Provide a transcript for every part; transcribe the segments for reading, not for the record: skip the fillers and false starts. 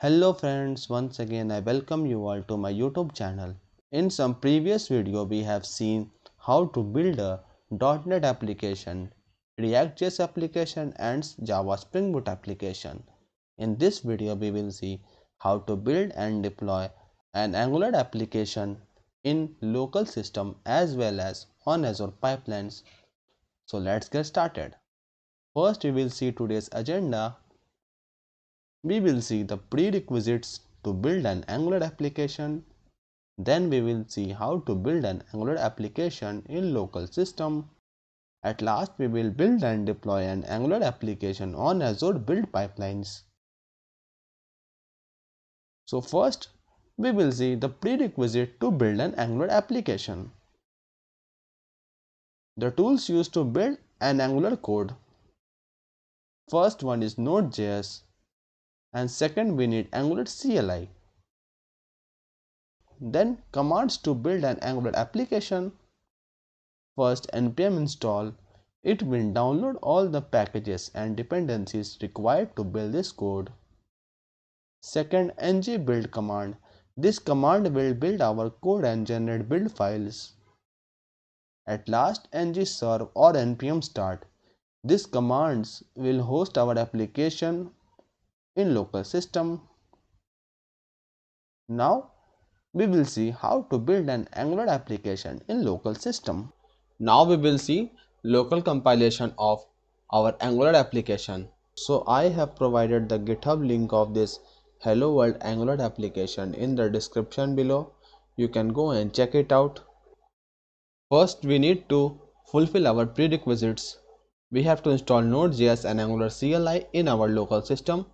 Hello friends, once again I welcome you all to my YouTube channel. In some previous video we have seen how to build a .NET application, React.js application and Java Spring Boot application. In this video we will see how to build and deploy an Angular application in local system as well as on Azure pipelines. So let's get started. First we will see today's agenda. We will see the prerequisites to build an Angular application. Then we will see how to build an Angular application in local system. At last we will build and deploy an Angular application on Azure build pipelines. So first we will see the prerequisite to build an Angular application. The tools used to build an Angular code. First one is Node.js and second we need Angular CLI. Then commands to build an Angular application. First npm install. It will download all the packages and dependencies required to build this code. Second ng build command. This command will build our code and generate build files. At last ng serve or npm start. These commands will host our application in local system. Now we will see how to build an Angular application in local system. Now we will see local compilation of our Angular application. So I have provided the GitHub link of this Hello World Angular application in the description below. You can go and check it out. First we need to fulfill our prerequisites. We have to install Node.js and Angular CLI in our local system.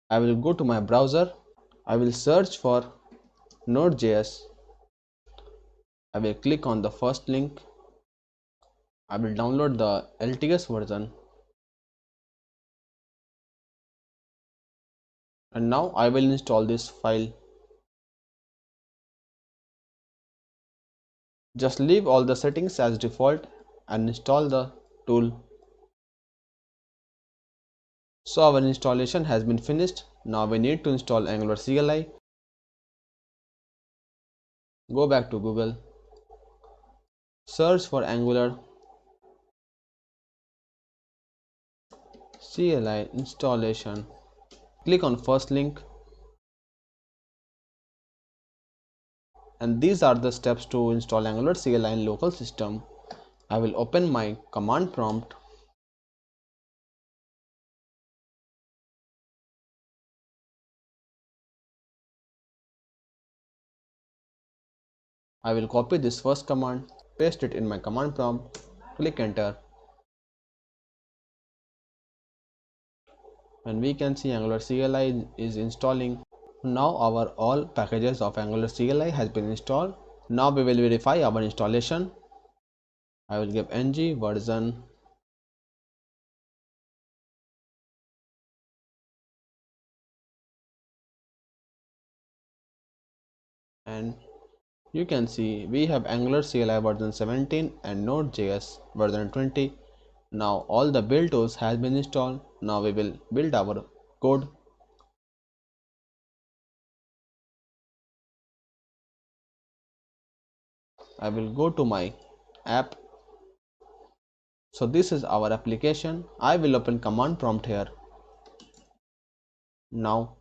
I will go to my browser. I will search for Node.js. I will click on the first link. I will download the LTS version. And now I will install this file. Just leave all the settings as default and install the tool. So our installation has been finished. Now we need to install Angular CLI. Go back to Google. Search for Angular CLI installation. Click on first link. And these are the steps to install Angular CLI in local system. I will open my command prompt. I will copy this first command, paste it in my command prompt, click enter. And we can see Angular CLI is installing. Now our all packages of Angular CLI has been installed. Now we will verify our installation. I will give ng version and you can see we have Angular CLI version 17 and Node.js version 20. Now all the build tools has been installed. Now we will build our code. I will go to my app. So this is our application. I will open command prompt here. Now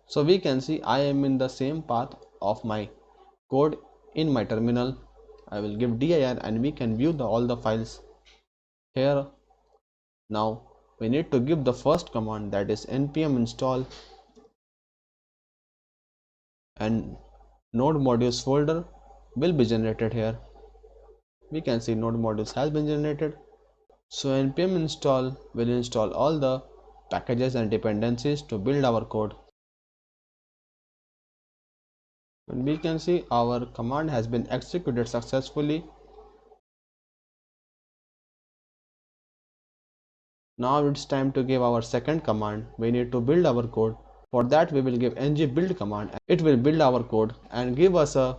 so we can see I am in the same path of my code in my terminal. I will give dir and we can view all the files here. Now we need to give the first command, that is npm install, and node modules folder will be generated here. We can see node modules has been generated. So npm install will install all the packages and dependencies to build our code. And we can see our command has been executed successfully. Now it's time to give our second command. We need to build our code. For that we will give ng build command. It will build our code and give us a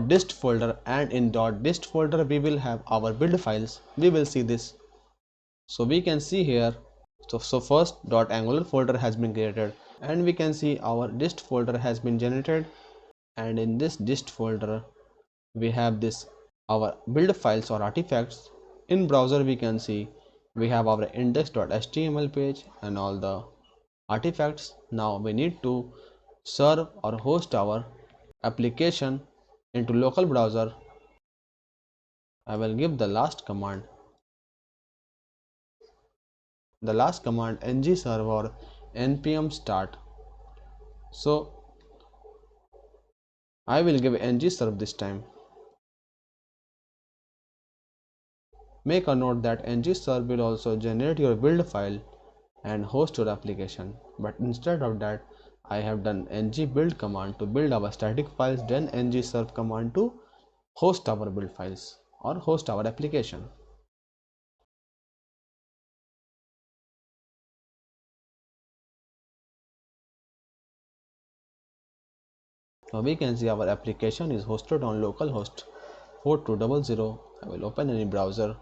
.dist folder, and in .dist folder we will have our build files. We will see this. So we can see here So first .angular folder has been created, and we can see our dist folder has been generated, and in this dist folder we have this our build files or artifacts. In browser we can see we have our index.html page and all the artifacts. Now we need to serve or host our application into local browser. I will give the last command ng serve or npm start. So I will give ng serve this time. Make a note that ng serve will also generate your build file and host your application, but instead of that I have done ng build command to build our static files, then ng serve command to host our build files or host our application. Now we can see our application is hosted on localhost 4200. I will open any browser.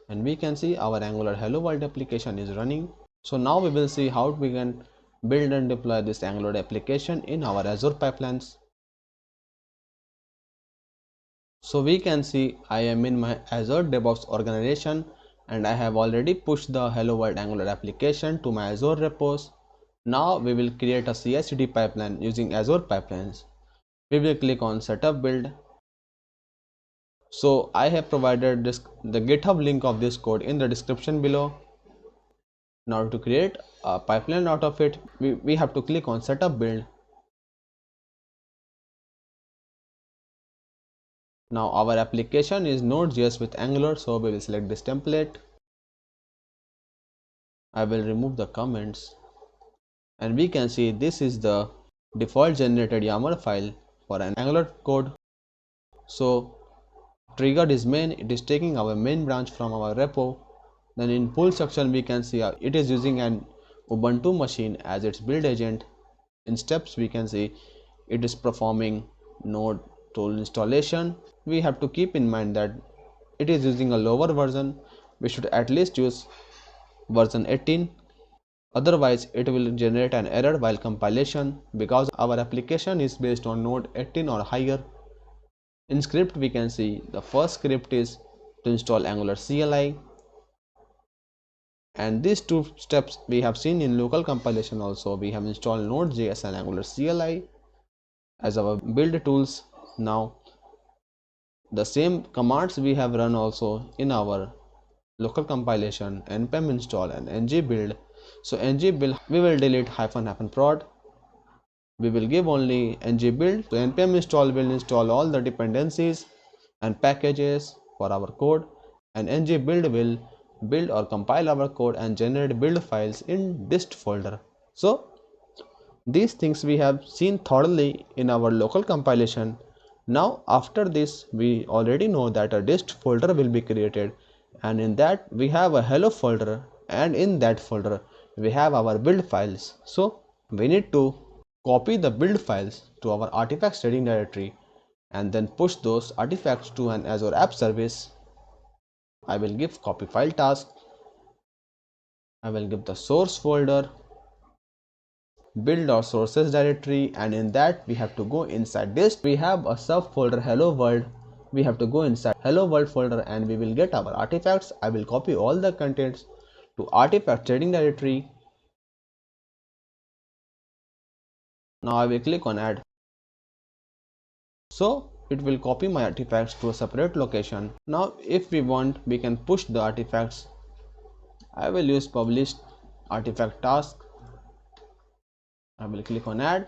And we can see our Angular Hello World application is running. So now we will see how we can build and deploy this Angular application in our Azure pipelines. So we can see I am in my Azure DevOps organization, and I have already pushed the Hello World Angular application to my Azure repos. Now we will create a CI/CD pipeline using Azure pipelines. We will click on setup build. So I have provided the GitHub link of this code in the description below. Now to create a pipeline out of it, we have to click on setup build. Now our application is Node.js with Angular, so we will select this template. I will remove the comments, and we can see this is the default generated YAML file for an Angular code. So triggered is main, it is taking our main branch from our repo. Then in pull section we can see it is using an Ubuntu machine as its build agent. In steps we can see it is performing node tool installation. We have to keep in mind that it is using a lower version. We should at least use version 18, otherwise it will generate an error while compilation, because our application is based on node 18 or higher. In script we can see the first script is to install Angular CLI, and these two steps we have seen in local compilation also. We have installed Node.js and Angular CLI as our build tools. Now the same commands we have run also in our local compilation, npm install and ng build. So ng build we will delete ---- prod. We will give only ng build. So npm install will install all the dependencies and packages for our code, and ng build will build or compile our code and generate build files in dist folder. So these things we have seen thoroughly in our local compilation. Now after this we already know that a dist folder will be created, and in that we have a hello folder, and in that folder we have our build files. So we need to copy the build files to our artifacts staging directory and then push those artifacts to an Azure app service. I will give copy file task. I will give the source folder build or sources directory, and in that we have to go inside this. We have a subfolder hello world. We have to go inside hello world folder and we will get our artifacts. I will copy all the contents to artifact trading directory. Now I will click on add. So it will copy my artifacts to a separate location. Now if we want, we can push the artifacts. I will use published artifact task. I will click on add.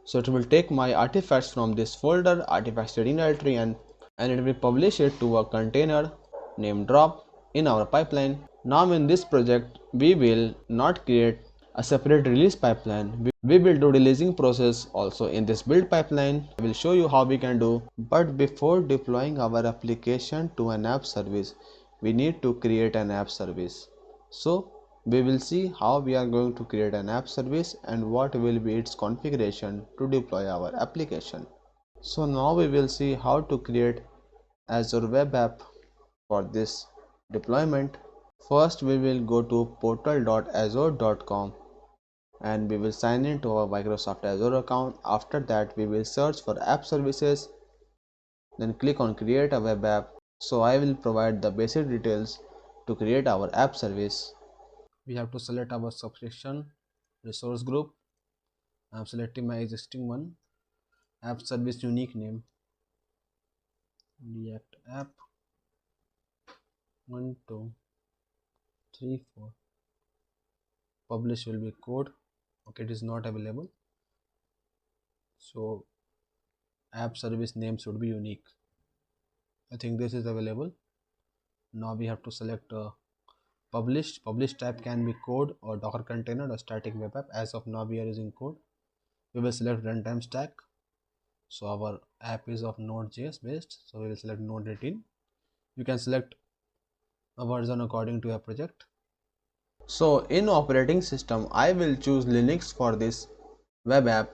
So it will take my artifacts from this folder artifacts trading directory and it will publish it to a container named drop in our pipeline. Now in this project we will not create a separate release pipeline. We will do releasing process also in this build pipeline. I will show you how we can do. But before deploying our application to an app service, we need to create an app service. So we will see how we are going to create an app service and what will be its configuration to deploy our application. So now we will see how to create Azure web app for this deployment. First we will go to portal.azure.com and we will sign in to our Microsoft Azure account. After that we will search for app services, then click on create a web app. So I will provide the basic details to create our app service. We have to select our subscription resource group. I am selecting my existing one, app service unique name, React app 1 2 3 4. Publish will be code. Okay, it is not available, so app service name should be unique. I think this is available. Now we have to select publish type can be code or Docker container or static web app. As of now we are using code. We will select runtime stack. So our app is of Node.js based, so we will select Node 18. You can select a version according to your project. So in operating system I will choose Linux for this web app.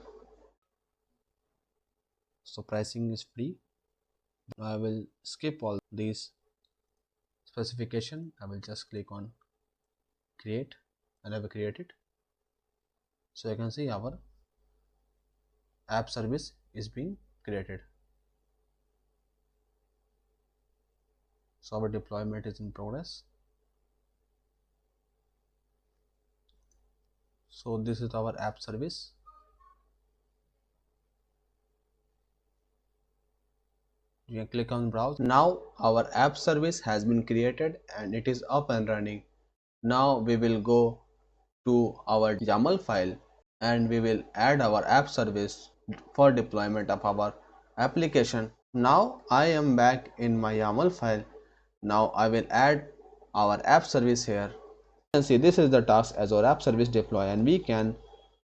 So pricing is free. I will skip all these specification. I will just click on create and I will create it. So you can see our app service is being created. So our deployment is in progress. So this is our app service. You can click on browse. Now our app service has been created and it is up and running. Now we will go to our YAML file and we will add our app service for deployment of our application. Now I am back in my YAML file. Now I will add our app service here. You can see this is the task as our app service deploy, and we can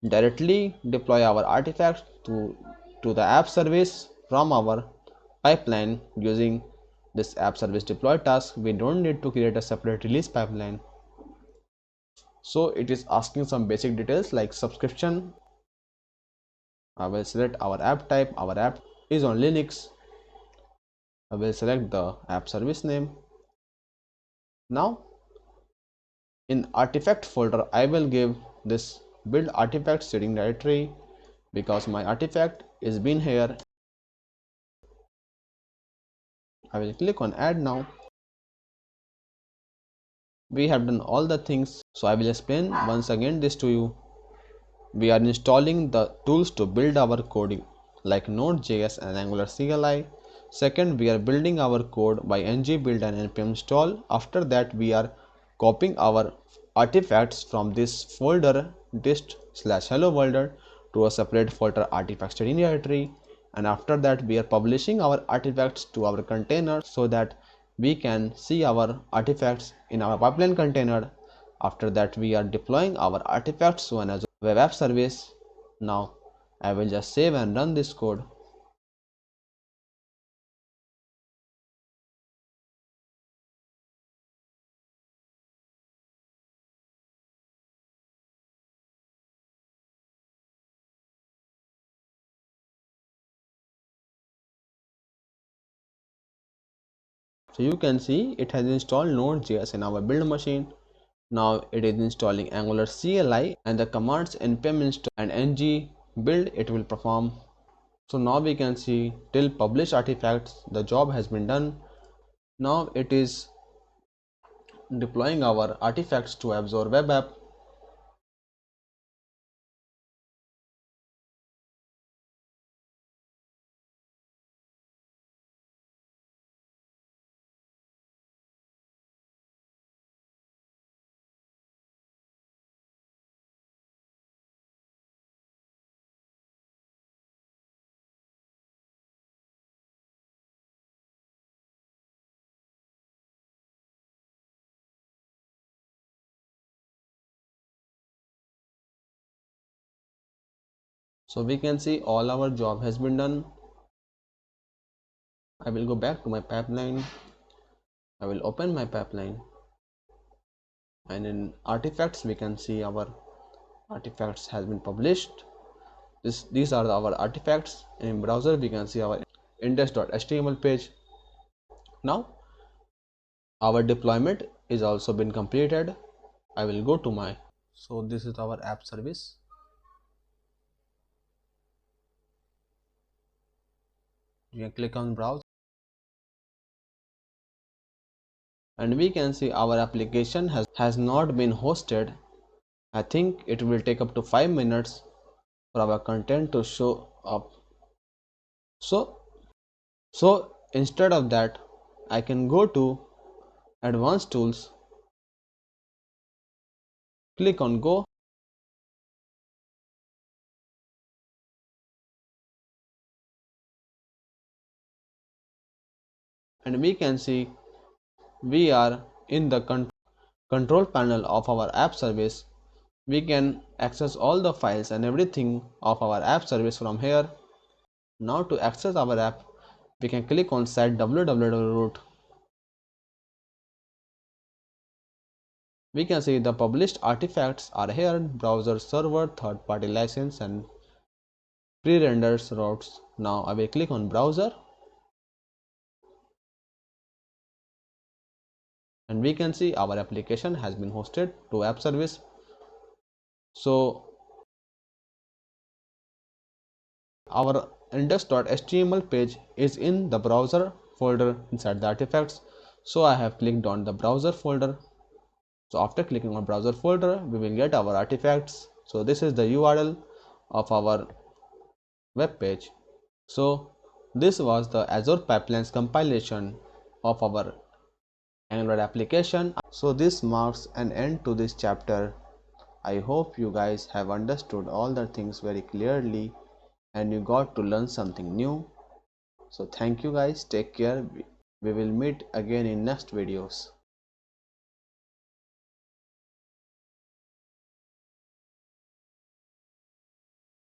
directly deploy our artifacts to the app service from our pipeline using this app service deploy task. We don't need to create a separate release pipeline. So it is asking some basic details like subscription. I will select our app type. Our app is on Linux. I will select the app service name. Now in artifact folder I will give this build artifact staging directory because my artifact is been here. I will click on add now. We have done all the things, so I will explain once again this to you. We are installing the tools to build our coding like Node.js and Angular CLI. Second, we are building our code by ng build and npm install. After that, we are copying our artifacts from this folder dist/hello world to a separate folder artifact staging directory. And after that, we are publishing our artifacts to our container so that we can see our artifacts in our pipeline container. After that, we are deploying our artifacts to an Azure web app service. Now I will just save and run this code. So you can see it has installed Node.js in our build machine. Now it is installing Angular CLI and the commands npm install and ng build it will perform. So now we can see till publish artifacts the job has been done. Now it is deploying our artifacts to Azure web app. So we can see all our job has been done. I will go back to my pipeline. I will open my pipeline, and in artifacts we can see our artifacts has been published. These are our artifacts. In browser we can see our index.html page. Now our deployment is also been completed. I will go to my, so this is our app service. You can click on browse and we can see our application has not been hosted. I think it will take up to 5 minutes for our content to show up. So instead of that, I can go to advanced tools, click on go, and we can see we are in the control panel of our app service. We can access all the files and everything of our app service from here. Now to access our app, we can click on set www root. We can see the published artifacts are here: browser, server, third-party license, and pre-renders routes. Now I will click on browser and we can see our application has been hosted to app service. So our index.html page is in the browser folder inside the artifacts. So I have clicked on the browser folder. So after clicking on browser folder, we will get our artifacts. So this is the URL of our web page. So this was the Azure Pipelines compilation of our Android application. So this marks an end to this chapter. I hope you guys have understood all the things very clearly and you got to learn something new. So thank you guys, take care. We will meet again in next videos.